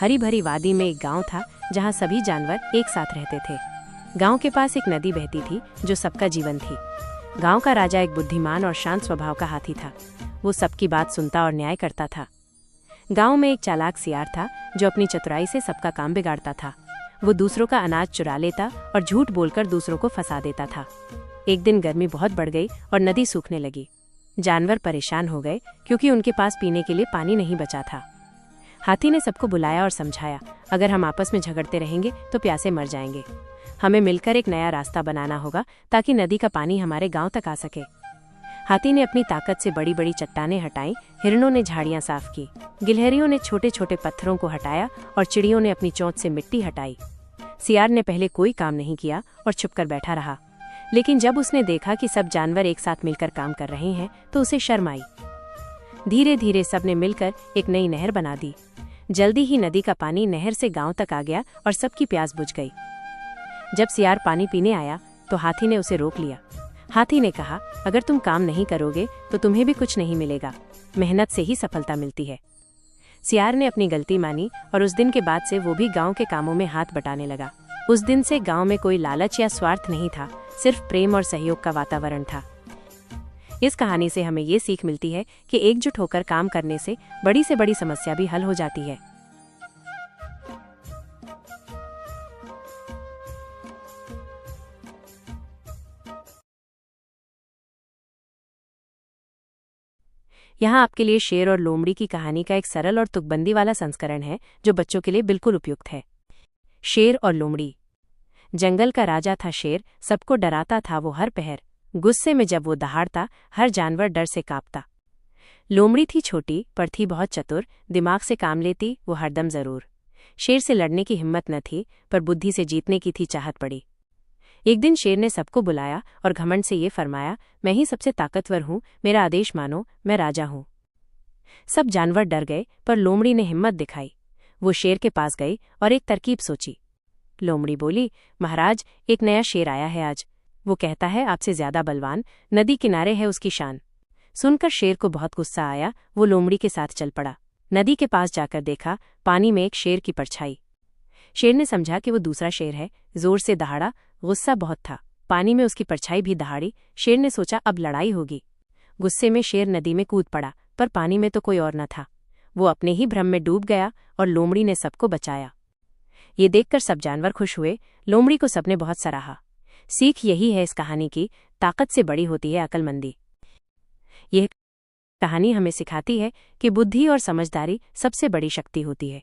हरी भरी वादी में एक गांव था जहां सभी जानवर एक साथ रहते थे। गांव के पास एक नदी बहती थी जो सबका जीवन थी। गांव का राजा एक बुद्धिमान और शांत स्वभाव का हाथी था। वो सबकी बात सुनता और न्याय करता था। गांव में एक चालाक सियार था जो अपनी चतुराई से सबका काम बिगाड़ता था। वो दूसरों का अनाज चुरा लेता और झूठ बोलकर दूसरों को फंसा देता था। एक दिन गर्मी बहुत बढ़ गई और नदी सूखने लगी। जानवर परेशान हो गए क्योंकि उनके पास पीने के लिए पानी नहीं बचा था। हाथी ने सबको बुलाया और समझाया, अगर हम आपस में झगड़ते रहेंगे तो प्यासे मर जाएंगे। हमें मिलकर एक नया रास्ता बनाना होगा ताकि नदी का पानी हमारे गांव तक आ सके। हाथी ने अपनी ताकत से बड़ी बड़ी चट्टानें हटाई, हिरणों ने झाड़ियां साफ की, गिलहरियों ने छोटे छोटे पत्थरों को हटाया और चिड़ियों ने अपनी चोंच से मिट्टी हटाई। सियार ने पहले कोई काम नहीं किया और चुपकर बैठा रहा, लेकिन जब उसने देखा कि सब जानवर एक साथ मिलकर काम कर रहे हैं तो उसे शर्म आई। धीरे धीरे सबने मिलकर एक नई नहर बना दी। जल्दी ही नदी का पानी नहर से गांव तक आ गया और सबकी प्यास बुझ गई। जब सियार पानी पीने आया तो हाथी ने उसे रोक लिया। हाथी ने कहा, अगर तुम काम नहीं करोगे तो तुम्हें भी कुछ नहीं मिलेगा। मेहनत से ही सफलता मिलती है। सियार ने अपनी गलती मानी और उस दिन के बाद से वो भी गांव के कामों में हाथ बटाने लगा। उस दिन से गांव में कोई लालच या स्वार्थ नहीं था, सिर्फ प्रेम और सहयोग का वातावरण था। इस कहानी से हमें ये सीख मिलती है कि एकजुट होकर काम करने से बड़ी समस्या भी हल हो जाती है। यहाँ आपके लिए शेर और लोमड़ी की कहानी का एक सरल और तुकबंदी वाला संस्करण है जो बच्चों के लिए बिल्कुल उपयुक्त है। शेर और लोमड़ी। जंगल का राजा था शेर, सबको डराता था वो हर पहर। गुस्से में जब वो दहाड़ता हर जानवर डर से कांपता। लोमड़ी थी छोटी पर थी बहुत चतुर, दिमाग से काम लेती वो हरदम जरूर। शेर से लड़ने की हिम्मत न थी पर बुद्धि से जीतने की थी चाहत पड़ी। एक दिन शेर ने सबको बुलाया और घमंड से ये फरमाया, मैं ही सबसे ताकतवर हूँ, मेरा आदेश मानो, मैं राजा हूँ। सब जानवर डर गए पर लोमड़ी ने हिम्मत दिखाई। वो शेर के पास गई और एक तरकीब सोची। लोमड़ी बोली, महाराज, एक नया शेर आया है आज। वो कहता है आपसे ज्यादा बलवान, नदी किनारे है उसकी शान। सुनकर शेर को बहुत गुस्सा आया। वो लोमड़ी के साथ चल पड़ा। नदी के पास जाकर देखा, पानी में एक शेर की परछाई। शेर ने समझा कि वो दूसरा शेर है, जोर से दहाड़ा। गुस्सा बहुत था, पानी में उसकी परछाई भी दहाड़ी। शेर ने सोचा अब लड़ाई होगी। गुस्से में शेर नदी में कूद पड़ा, पर पानी में तो कोई और न था। वो अपने ही भ्रम में डूब गया और लोमड़ी ने सबको बचाया। ये देखकर सब जानवर खुश हुए। लोमड़ी को सबने बहुत सराहा। सीख यही है इस कहानी की, ताकत से बड़ी होती है अक्लमंदी। यह कहानी हमें सिखाती है कि बुद्धि और समझदारी सबसे बड़ी शक्ति होती है।